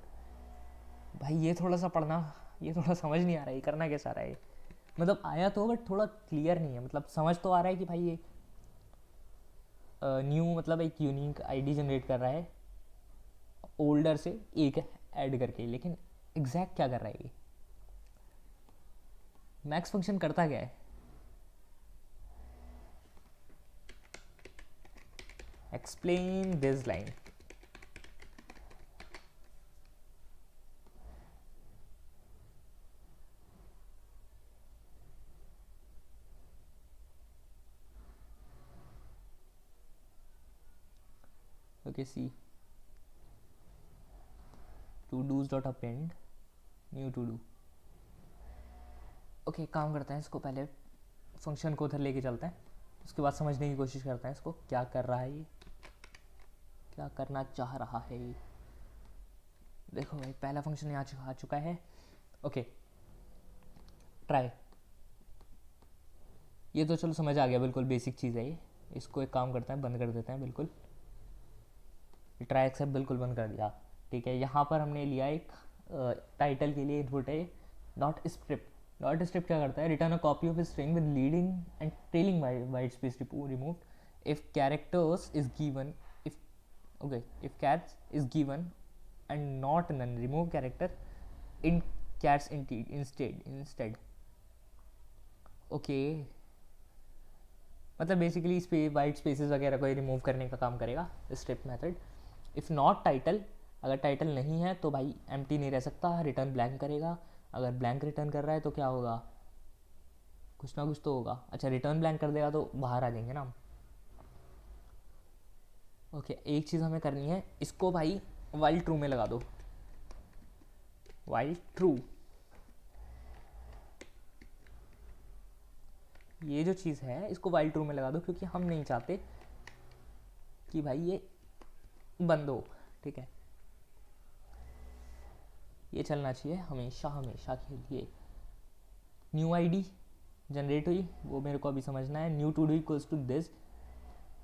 भाई ये थोड़ा सा पढ़ना, ये थोड़ा समझ नहीं आ रहा है, ये करना कैसा रहा है। मतलब आया तो बट थोड़ा क्लियर नहीं है। मतलब समझ तो आ रहा है कि भाई ये न्यू मतलब एक यूनिक आईडी जनरेट कर रहा है ओल्डर से एक ऐड करके, लेकिन एग्जैक्ट क्या कर रहा है ये, मैक्स फंक्शन करता क्या है। Explain this line. Okay see to dos dot append new to do. Okay काम करते हैं, इसको पहले फंक्शन को उधर लेके चलते हैं, उसके बाद समझने की कोशिश करते हैं इसको क्या कर रहा है ये, क्या करना चाह रहा है ये। देखो भाई पहला फंक्शन यहाँ आ चुका है। ओके ट्राई, ये तो चलो समझ आ गया, बिल्कुल बेसिक चीज़ है ये। इसको एक काम करते हैं, बंद कर देते हैं बिल्कुल, ट्राई एक्सेप्ट बिल्कुल बंद कर दिया। ठीक है, यहाँ पर हमने लिया एक टाइटल के लिए इनपुट है डॉट स्ट्रिप। डॉट स्ट्रिप क्या करता है, return a copy of string with leading and trailing white space removed if characters is given, if okay if cats is given and not none, remove character in cats instead. Okay मतलब basically white spaces वगैरह को remove करने का काम करेगा strip method. If not title, अगर title नहीं है तो भाई एम्प्टी नहीं रह सकता, रिटर्न ब्लैंक करेगा। अगर ब्लैंक रिटर्न कर रहा है तो क्या होगा, कुछ ना कुछ तो होगा। अच्छा रिटर्न ब्लैंक कर देगा तो बाहर आ जाएंगे ना हम। ओके एक चीज़ हमें करनी है, इसको भाई वाइल ट्रू में लगा दो, वाइल ट्रू। ये जो चीज़ है इसको वाइल ट्रू में लगा दो, क्योंकि हम नहीं चाहते कि भाई ये बंद हो। ठीक है, ये चलना चाहिए हमेशा हमेशा के लिए। न्यू आईडी जनरेट हुई, वो मेरे को अभी समझना है। New to do equals to this,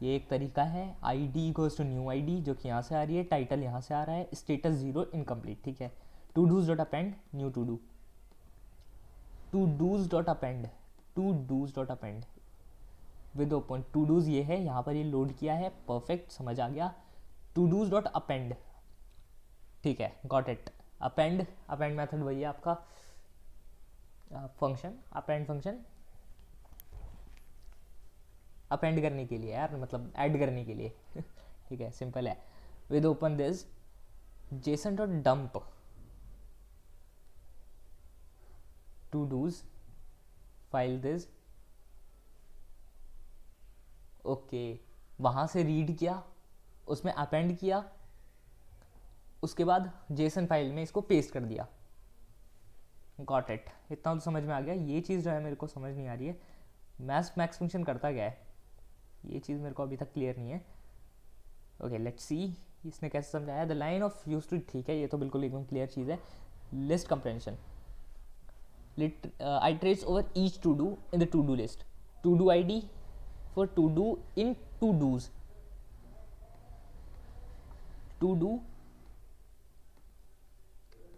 ये एक तरीका है। ID equals to new ID जो कि यहाँ से आ रही है, टाइटल यहाँ से आ रहा है, स्टेटस 0 इनकम्प्लीट। ठीक है, to dos dot append new to do, to dos dot append, to dos dot append with open. To dos ये है, यहाँ पर ये लोड किया है, परफेक्ट समझ आ गया। टू डूज डॉट अपेंड, ठीक है got it. Append, append method वही है आपका फंक्शन, अपेंड फंक्शन अपेंड करने के लिए यार, मतलब ऐड करने के लिए ठीक है सिंपल है। With open this JSON dot dump to dos file this. Okay वहाँ से रीड किया, उसमें अपेंड किया, उसके बाद जेसन फाइल में इसको पेस्ट कर दिया। गॉट इट, इतना तो समझ में आ गया। ये चीज़ जो है मेरे को समझ नहीं आ रही है, मैक्स फंक्शन करता क्या है, ये चीज़ मेरे को अभी तक क्लियर नहीं है। ओके लेट्स सी इसने कैसे समझाया। The line of use to, ठीक है ये तो बिल्कुल एकदम क्लियर चीज़ है। List comprehension, iterates over each to do in the to do list, to do I D for to do in to dos, to do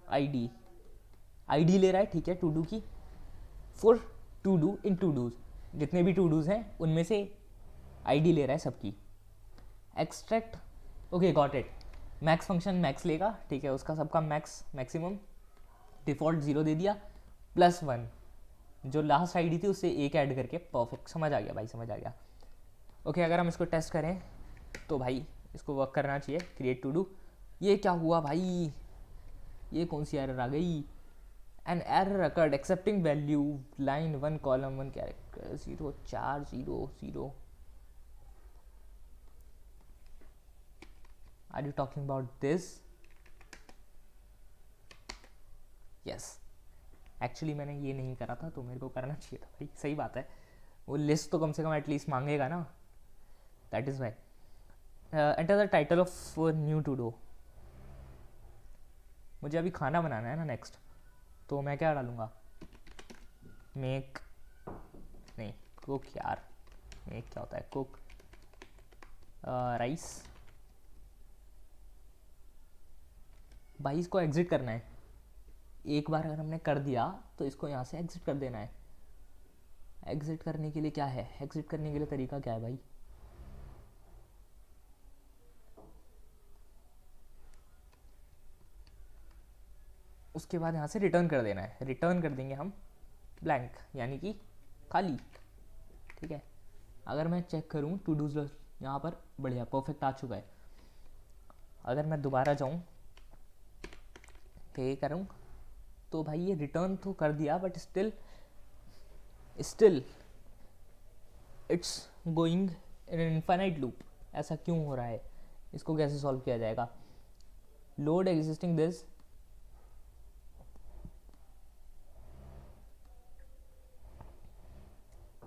ID, ID ले रहा है ठीक है टू डू की, for to do in to dos, जितने भी to dos हैं उनमें से आईडी ले रहा है सबकी। Extract, okay got it. Max function max लेगा, ठीक है, उसका सबका मैक्स मैक्सिमम डिफ़ॉल्ट 0 दे दिया, +1 जो लास्ट आईडी थी उससे एक ऐड करके, परफेक्ट, समझ आ गया भाई, समझ आ गया। ओके अगर हम इसको टेस्ट करें तो भाई इसको वर्क करना चाहिए, क्रिएट टू डू। ये क्या हुआ भाई, ये कौन सी एरर आ गई, an error occurred expecting value line 1 column 1 character 0 4 0 0। Are you talking about this? Yes, actually मैंने ये नहीं करा था तो मेरे को करना चाहिए था भाई, सही बात है, वो लिस्ट तो कम से कम एटलीस्ट मांगेगा ना, that is why. Enter the title of new to do. मुझे अभी खाना बनाना है ना नेक्स्ट, तो मैं क्या डालूँगा, मेक, नहीं कुक यार, मेक क्या होता है, कुक राइस। भाई इसको एग्जिट करना है, एक बार अगर हमने कर दिया तो इसको यहाँ से एग्जिट कर देना है। एग्जिट करने के लिए क्या है, एग्जिट करने के लिए तरीका क्या है भाई, उसके बाद यहाँ से रिटर्न कर देना है, रिटर्न कर देंगे हम ब्लैंक, यानी कि खाली, ठीक है। अगर मैं चेक करूँ टू डूज यहाँ पर बढ़िया परफेक्ट आ चुका है। अगर मैं दोबारा जाऊँ पे करूँ तो भाई ये रिटर्न तो कर दिया, but still it's going in an infinite loop. ऐसा क्यों हो रहा है, इसको कैसे सॉल्व किया जाएगा, लोड एग्जिस्टिंग दिस,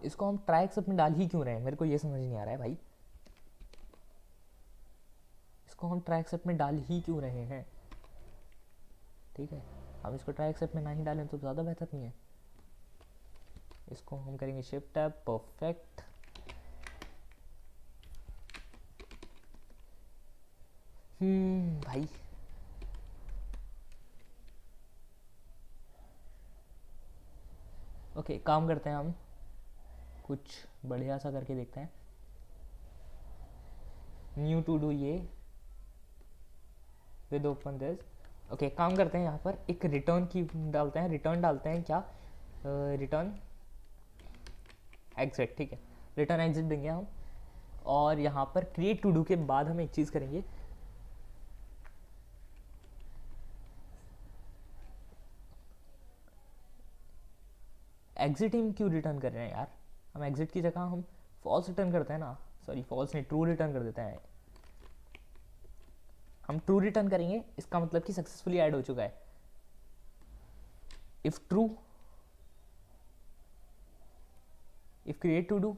इसको हम ट्राई एक्सेप्ट में डाल ही क्यों रहे हैं, मेरे को ये समझ नहीं आ रहा है भाई, इसको हम ट्राई एक्सेप्ट में डाल ही क्यों रहे हैं, ठीक है। हम इसको ट्राई एक्सेप्ट में ना ही डालें तो ज़्यादा बेहतर नहीं है। इसको हम करेंगे शिफ्ट टैब, परफेक्ट। भाई ओके काम करते हैं, हम कुछ बढ़िया सा करके देखते हैं। न्यू टू डू ये विद ओपन दिस। ओके काम करते हैं, यहाँ पर एक रिटर्न की डालते हैं, रिटर्न डालते हैं क्या, रिटर्न एग्जिट, ठीक है, रिटर्न एग्जिट देंगे हम। और यहाँ पर क्रिएट टू डू के बाद हम एक चीज़ करेंगे, एग्जिट हम क्यों रिटर्न कर रहे हैं यार, हम एग्जिट की जगह हम फॉल्स रिटर्न करते हैं ना, सॉरी फॉल्स नहीं, ट्रू रिटर्न कर देते हैं। हम ट्रू रिटर्न करेंगे, इसका मतलब कि सक्सेसफुली ऐड हो चुका है। If true, if create to do,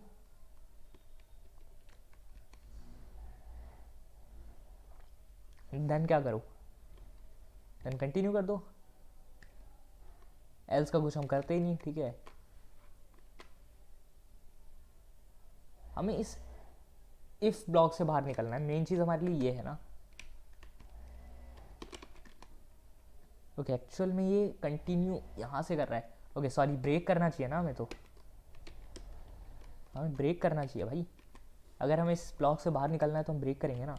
then क्या करो, देन कंटिन्यू कर दो, एल्स का कुछ हम करते ही नहीं, ठीक है। हमें इस इफ ब्लॉक से बाहर निकलना है, मेन चीज़ हमारे लिए ये है ना। ओके एक्चुअल में ये कंटिन्यू यहाँ से कर रहा है, ओके सॉरी ब्रेक करना चाहिए ना हमें, तो हमें ब्रेक करना चाहिए भाई, अगर हमें इस ब्लॉक से बाहर निकलना है तो हम ब्रेक करेंगे ना।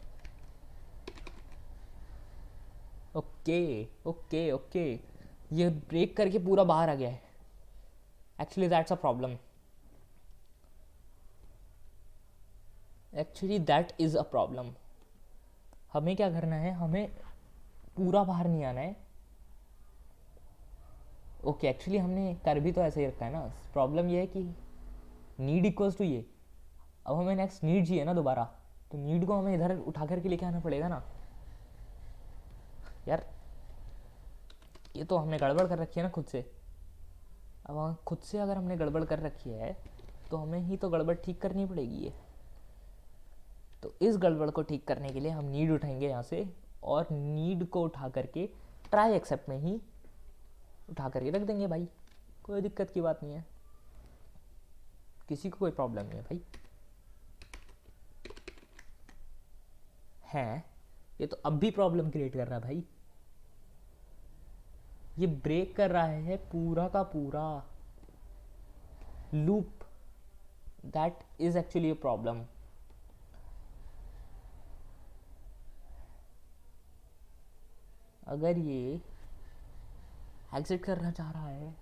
ओके ओके ओके, ये ब्रेक करके पूरा बाहर आ गया है, actually that's a problem, actually that is a problem. हमें क्या करना है, हमें पूरा बाहर नहीं आना है। ओके एक्चुअली हमने कर भी तो ऐसे ही रखा है ना, प्रॉब्लम ये है कि नीड इक्वल्स टू ये, अब हमें नेक्स्ट नीड चाहिए ना दोबारा, तो नीड को हमें इधर उठा करके लेके आना पड़ेगा ना यार, ये तो हमने गड़बड़ कर रखी है ना खुद से। अब खुद से अगर हमने गड़बड़ कर रखी है तो हमें ही तो गड़बड़ ठीक करनी पड़ेगी ये। तो इस गड़बड़ को ठीक करने के लिए हम नीड उठाएंगे यहाँ से, और नीड को उठा करके ट्राई एक्सेप्ट में ही उठा करके रख देंगे भाई, कोई दिक्कत की बात नहीं है, किसी को कोई प्रॉब्लम नहीं है भाई। है ये तो अब भी प्रॉब्लम क्रिएट कर रहा है भाई, ये ब्रेक कर रहा है पूरा का पूरा loop, that is actually a problem. अगर ये एग्जिट करना चाह रहा है,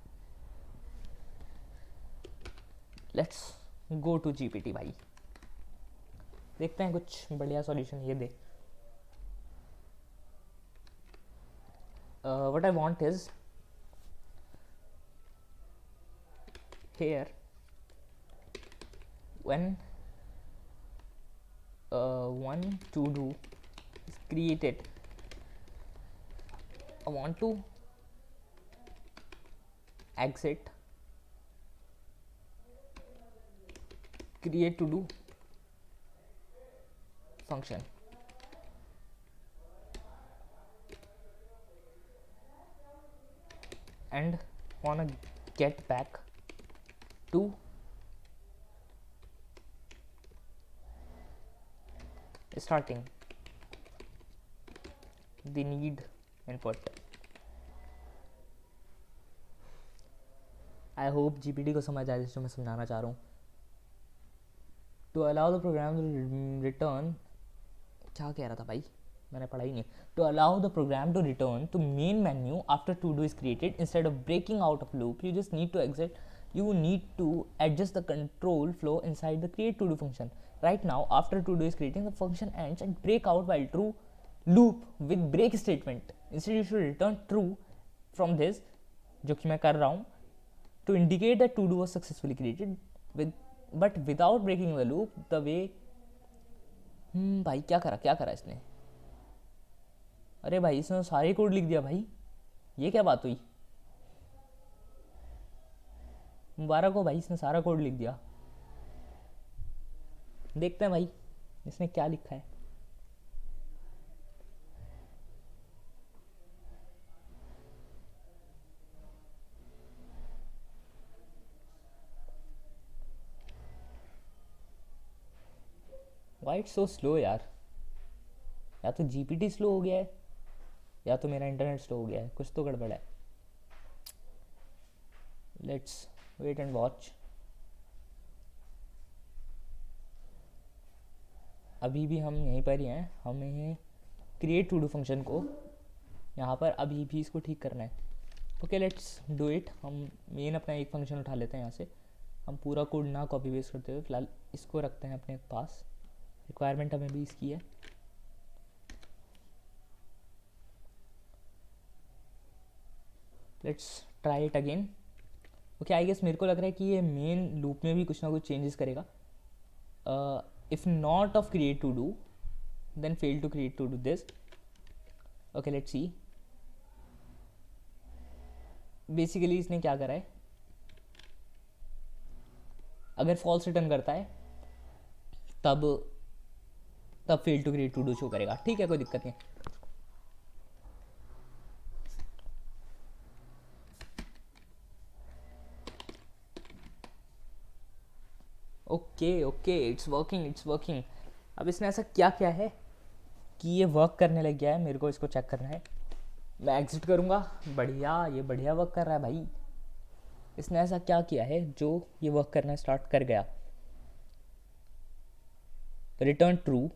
लेट्स गो टू जीपीटी भाई, देखते हैं कुछ बढ़िया सॉल्यूशन ये दे. What I want is here when one to do is created, I want to exit create to do function. And wanna get back to starting the need input. I hope GPT को समझ आए जो मैं समझाना चाह रहा हूँ. To allow the program return, क्या कह रहा था भाई, मैंने पढ़ा ही नहीं. To allow the program to return to main menu after to do is created instead of breaking out of loop, you just need to exit. You need to adjust the control flow inside the create to do function. Right now, after to do is creating, the function ends and break out while true loop with break statement. Instead, you should return true from this, जो कि मैं कर रहा हूँ, to indicate that to do was successfully created with, but without breaking the loop. The way भाई क्या करा इसने. अरे भाई इसने सारे कोड लिख दिया भाई, ये क्या बात हुई. मुबारक हो भाई, इसने सारा कोड लिख दिया. देखते हैं भाई इसने क्या लिखा है. वाई इट्स सो स्लो यार. या तो जीपीटी स्लो हो गया है या तो मेरा इंटरनेट स्लो हो गया है, कुछ तो गड़बड़ है. Let's wait and watch. अभी भी हम यहीं पर ही हैं. हमें क्रिएट टू डू फंक्शन को यहाँ पर अभी भी इसको ठीक करना है. Okay let's do it. हम मेन अपना एक फंक्शन उठा लेते हैं यहाँ से. हम पूरा कोड ना कॉपी पेस्ट करते हुए फिलहाल इसको रखते हैं अपने पास. रिक्वायरमेंट हमें भी इसकी है. Let's try it again. Okay I guess मेरे को लग रहा है कि ये मेन लूप में भी कुछ ना कुछ चेंजेस करेगा. If not of create to do then fail to create to do this. Okay let's see. Basically इसने क्या करा है, अगर फॉल्स रिटर्न करता है तब fail to create to do show करेगा. ठीक है कोई दिक्कत नहीं. Okay it's working. अब इसने ऐसा क्या किया है कि ये वर्क करने लग गया है. मेरे को इसको चेक करना है. मैं एग्जिट करूँगा. बढ़िया, ये बढ़िया वर्क कर रहा है भाई. इसने ऐसा क्या किया है जो ये वर्क करना स्टार्ट कर गया. Return true.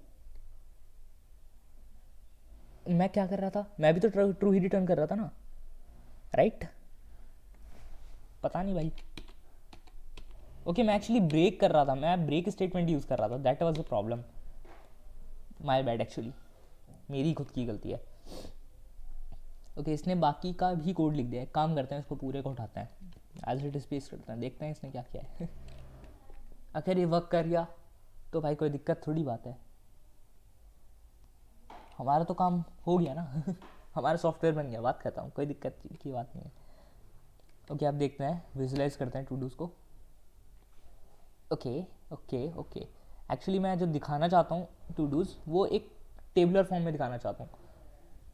मैं क्या कर रहा था, मैं भी तो ट्रू ही रिटर्न कर रहा था ना, राइट? पता नहीं भाई. ओके मैं एक्चुअली ब्रेक कर रहा था, मैं ब्रेक स्टेटमेंट यूज़ कर रहा था. That was the problem. My bad actually, मेरी खुद की गलती है. ओके इसने बाकी का भी कोड लिख दिया है. काम करते हैं इसको पूरे को उठाते हैं, एज इट इज पेस्ट करते हैं, देखते हैं इसने क्या किया है. अगर ये वर्क कर गया तो भाई कोई दिक्कत थोड़ी बात है. हमारा तो काम हो गया ना. हमारा सॉफ्टवेयर बन गया. बात करता हूँ, कोई दिक्कत की बात नहीं है. ओके आप देखते हैं, विजुलाइज करते हैं टू डूज को. ओके एक्चुअली मैं जो दिखाना चाहता हूँ टू डूज वो एक टेबलर फॉर्म में दिखाना चाहता हूँ.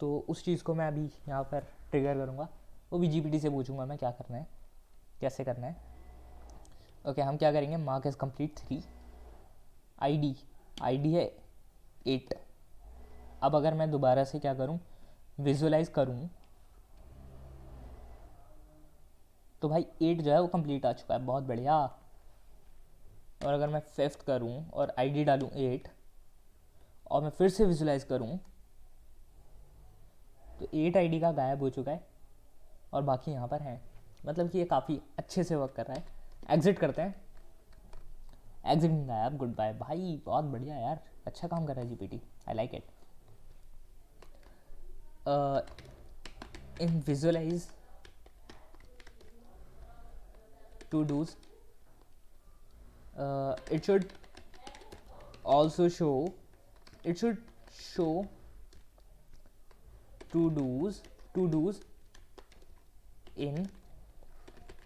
तो उस चीज़ को मैं अभी यहाँ पर ट्रिगर करूँगा. वो भी जीपीटी से पूछूंगा मैं क्या करना है, कैसे करना है. ओके हम क्या करेंगे, मार्क एज कंप्लीट 3. आईडी है 8. अब अगर मैं दोबारा से क्या करूँ, विजुअलाइज करूँ तो भाई 8 जो है वो कंप्लीट आ चुका है. बहुत बढ़िया. और अगर मैं 5th करूँ और आईडी डालूँ 8 और मैं फिर से विजुलाइज करूँ तो 8 आईडी का गायब हो चुका है और बाकी यहाँ पर हैं, मतलब कि ये काफ़ी अच्छे से वर्क कर रहा है। एग्जिट करते हैं, एग्जिट गायब, गुड बाय भाई, बहुत बढ़िया यार, अच्छा काम कर रहा है GPT, I like it. in visualize to do's, it should also show, it should show to do's in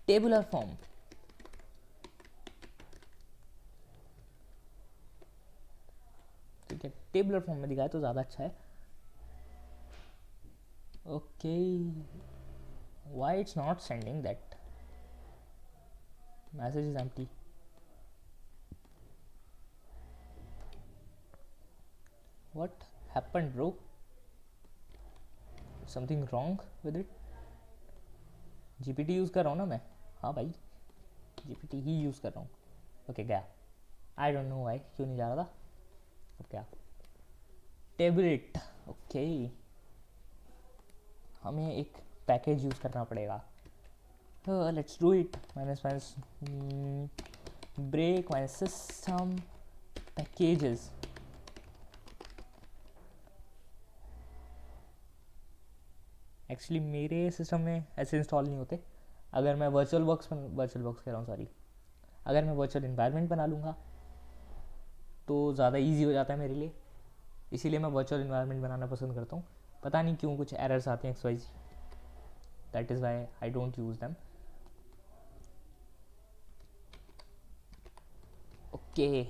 tabular form। ठीक है, टेबुलर फॉर्म में दिखाए तो ज़्यादा अच्छा है। Okay, why it's not sending that message is empty. What happened bro, something wrong with it. GPT use कर रहा हूँ ना मैं, हाँ भाई जीपीटी ही यूज़ कर रहा हूँ। ओके गया, आई डोंट नो वाई, क्यों नहीं जा रहा था। अब क्या, टेबलेट, ओके हमें एक पैकेज यूज़ करना पड़ेगा। Let's do it, minus break minus system packages. Actually मेरे सिस्टम में ऐसे इंस्टॉल नहीं होते। अगर मैं वर्चुअल बॉक्स कह रहा हूँ सॉरी, अगर मैं वर्चुअल इन्वायरमेंट बना लूँगा तो ज़्यादा इजी हो जाता है मेरे लिए, इसीलिए मैं वर्चुअल इन्वायरमेंट बनाना पसंद करता हूँ। पता नहीं क्यों कुछ एरर्स आते हैं XYZ, that is Y I don't use them. Okay,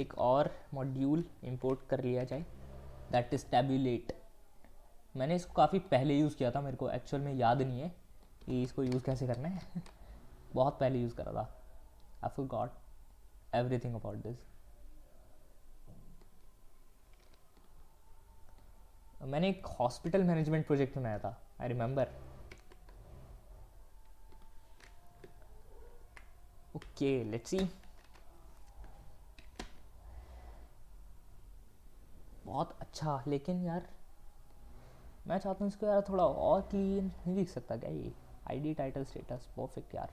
एक और मॉड्यूल इंपोर्ट कर लिया जाए, दैट इज़ टैबुलेट। मैंने इसको काफ़ी पहले यूज़ किया था, मेरे को एक्चुअल में याद नहीं है कि इसको यूज़ कैसे करना है बहुत पहले यूज़ करा था, I forgot everything about this. मैंने एक हॉस्पिटल मैनेजमेंट प्रोजेक्ट बनाया था, आई रिमेंबर। ओके लेट्स सी, बहुत अच्छा, लेकिन यार मैं चाहता हूँ इसको यार थोड़ा और क्लीन नहीं दिख सकता क्या ये, आईडी टाइटल स्टेटस परफेक्ट यार।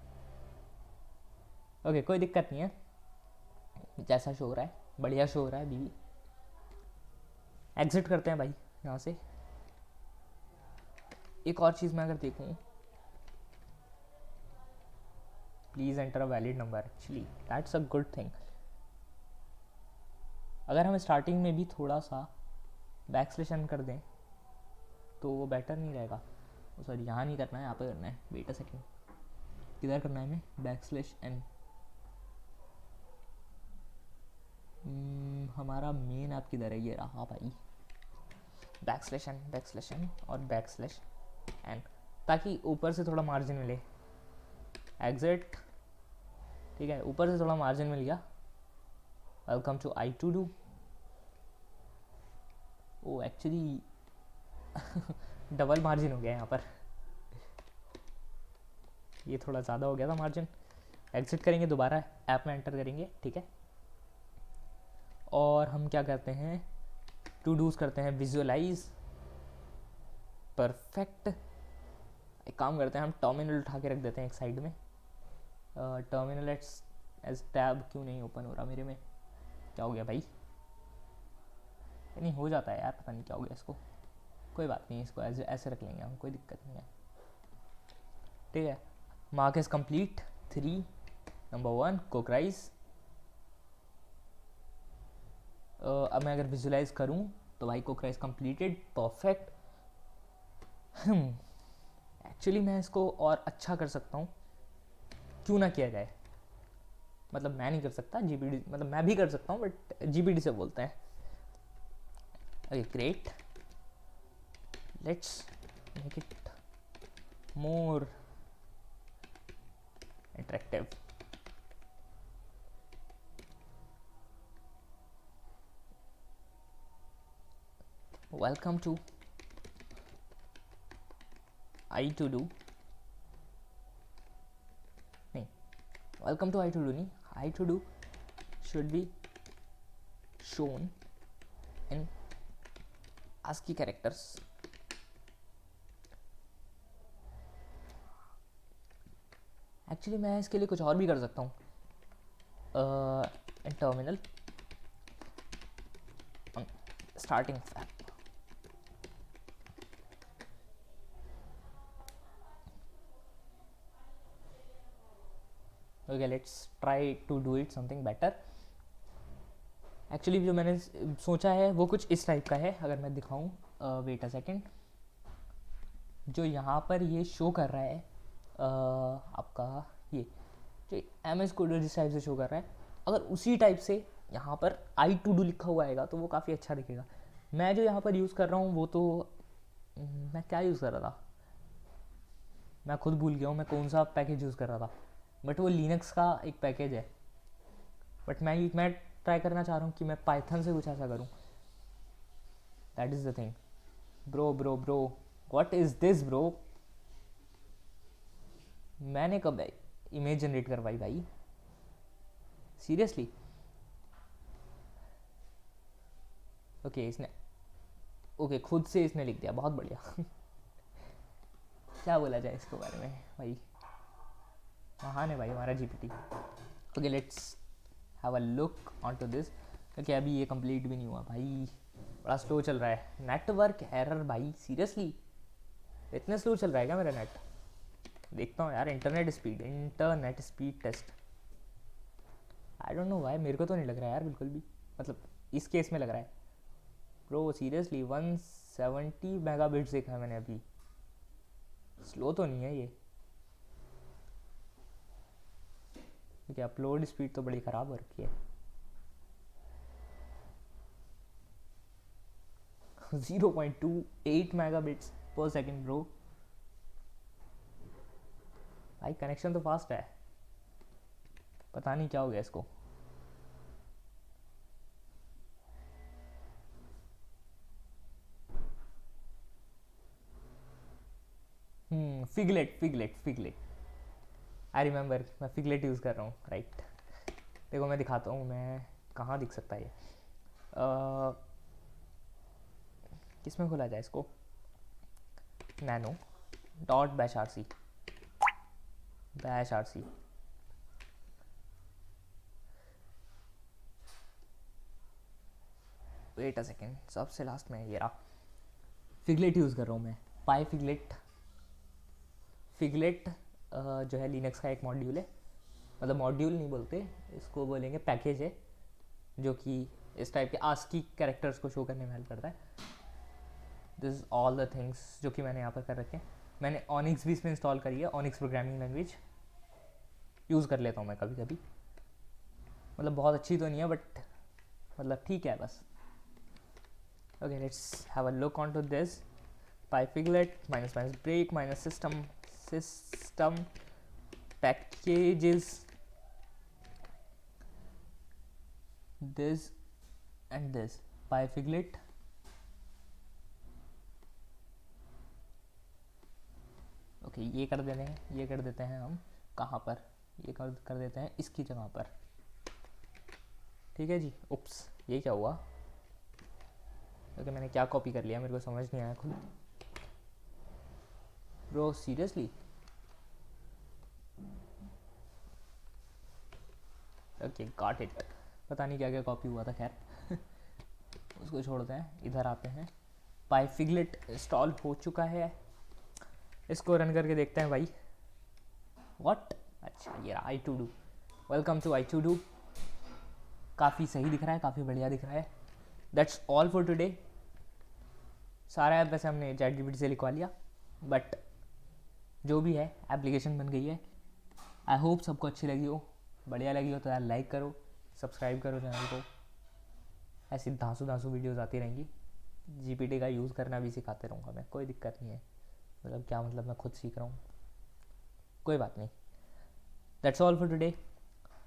ओके कोई दिक्कत नहीं है, जैसा शो हो रहा है बढ़िया शो हो रहा है बीवी। एग्जिट करते हैं भाई यहाँ से। एक और चीज़ मैं अगर देखूँ, please enter a valid number, actually that's a good thing. अगर हम स्टार्टिंग में भी थोड़ा सा बैकस्लैश एन कर दें तो वो बेटर नहीं रहेगा। सॉरी यहाँ नहीं करना है, यहाँ पे करना है, वेट अ सेकेंड, किधर करना है हमें, बैकस्लैश एन। हमारा मेन ऐप किधर है, ये रहा भाई, बैकस्लैश एन और बैकस्लैश एन, ताकि ऊपर से थोड़ा मार्जिन मिले। एग्जिट, ठीक है, ऊपर से थोड़ा मार्जिन मिल गया। Welcome to I to do. Oh actually double margin हो गया यहाँ पर, ये थोड़ा ज़्यादा हो गया था मार्जिन। एग्जिट करेंगे, दोबारा ऐप में एंटर करेंगे, ठीक है। और हम क्या करते हैं, टू डूज़ करते हैं, विजुअलाइज, परफेक्ट। एक काम करते हैं, हम टर्मिनल उठा के रख देते हैं एक साइड में। टर्मिनल एज टैब क्यों नहीं ओपन हो रहा मेरे में, क्या हो गया भाई, नहीं हो जाता है यार, पता नहीं क्या हो गया इसको। कोई बात नहीं, इसको ऐसे रख लेंगे हम, कोई दिक्कत नहीं है, ठीक है। Mark is complete 3, number 1 cook rice. अब मैं अगर विजुलाइज करूं तो भाई cook rice completed, perfect. Actually मैं इसको और अच्छा कर सकता हूँ, क्यों ना किया जाए, मतलब मैं नहीं कर सकता, जीपीडी मतलब मैं भी कर सकता हूँ बट जीपीडी से बोलते हैं। Okay great, let's make it more attractive। Welcome to I to do, नहीं, welcome to I to do नहीं, I to do should be shown in ASCII characters, actually मैं इसके लिए कुछ और भी कर सकता हूँ. इन टर्मिनल स्टार्टिंग फैप. Okay, let's try to do it something better. Actually जो मैंने सोचा है वो कुछ इस टाइप का है. अगर मैं दिखाऊं, वेट अ सेकेंड. जो यहाँ पर ये शो कर रहा है आपका, ये जो एम एस कोडर जिस टाइप से शो कर रहा है, अगर उसी टाइप से यहाँ पर आई टू डू लिखा हुआ आएगा तो वो काफ़ी अच्छा दिखेगा. मैं जो यहाँ पर यूज़ कर रहा हूँ वो तो मैं क्या यूज़ कर रहा था, मैं खुद भूल गया हूँ मैं कौन सा पैकेज यूज़ कर रहा था. बट वो लिनक्स का एक पैकेज है. बट मैं ट्राई करना चाह रहा हूँ कि मैं पाइथन से कुछ ऐसा करूँ. That is the thing. Bro what is this bro. मैंने कब इमेज जनरेट करवाई भाई, सीरियसली. ओके इसने, ओके खुद से इसने लिख दिया, बहुत बढ़िया. क्या बोला जाए इसके बारे में भाई, महान है भाई हमारा GPT. Okay let's have a look on to this. Okay अभी ये कंप्लीट भी नहीं हुआ भाई, बड़ा स्लो चल रहा है. नेटवर्क एरर भाई, सीरियसली इतने स्लो चल रहा है क्या मेरा नेट. देखता हूँ यार. Internet speed test. I don't know भाई, मेरे को तो नहीं लग रहा है यार बिल्कुल भी. मतलब इस केस में लग रहा है ब्रो, सीरियसली 170 मेगाबिट्स देखा है मैंने अभी. स्लो तो नहीं है ये. ठीक है, अपलोड स्पीड तो बड़ी ख़राब हो रखी है. 0.28 मेगाबिट्स पर सेकेंड ब्रो. भाई कनेक्शन तो फास्ट है, पता नहीं क्या हो गया इसको. फिगलेट. आई रिमेंबर, मैं फिगलेट यूज़ कर रहा हूँ. राइट देखो मैं दिखाता हूँ, मैं कहाँ दिख सकता है ये. किस में खोला जाए इसको. Nano dot bash R C. Wait a second, सबसे लास्ट में ये रहा. फिगलेट यूज़ कर रहा हूँ मैं. पाई फिगलेट जो है लिनक्स का एक मॉड्यूल है. मतलब मॉड्यूल नहीं बोलते इसको, बोलेंगे पैकेज है, जो कि इस टाइप के आस्की कैरेक्टर्स को शो करने में हेल्प करता है. This is all the things जो कि मैंने यहाँ पर कर रखे हैं. मैंने ऑनिक्स भी इसमें इंस्टॉल करी है. ऑनिक्स प्रोग्रामिंग लैंग्वेज यूज़ कर लेता हूँ मैं कभी कभी. मतलब बहुत अच्छी तो नहीं है बट मतलब ठीक है बस. Okay let's have a look on to this. pyfiglet minus break minus system packages this and this. pyfiglet okay ये कर देते हैं, ये कर देते हैं हम कहाँ पर, ये कर देते हैं इसकी जगह पर. ठीक है जी. उप्स, ये क्या हुआ. ओके मैंने क्या कॉपी कर लिया मेरे को समझ नहीं आया खुद. Bro seriously. Okay got it. पता नहीं क्या क्या कॉपी हुआ था, खैर उसको छोड़ते हैं. इधर आते हैं. pyfiglet इंस्टॉल हो चुका है. इसको रन करके देखते हैं भाई. व्हाट, अच्छा ये I to do. Welcome to I to do. काफ़ी सही दिख रहा है, काफ़ी बढ़िया दिख रहा है. That's all for today. सारा ऐप वैसे हमने ChatGPT से लिखवा लिया, बट जो भी है एप्लीकेशन बन गई है. आई होप सबको अच्छी लगी हो. बढ़िया लगी हो तो यार लाइक करो, सब्सक्राइब करो चैनल को. ऐसी धांसू वीडियोस आती रहेंगी. GPT का यूज़ करना भी सिखाते रहूँगा मैं, कोई दिक्कत नहीं है. मतलब क्या मतलब, मैं खुद सीख रहा हूँ, कोई बात नहीं. That's all for today.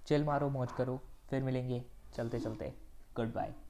Chill मारो, मौज करो, फिर मिलेंगे चलते चलते. Good bye.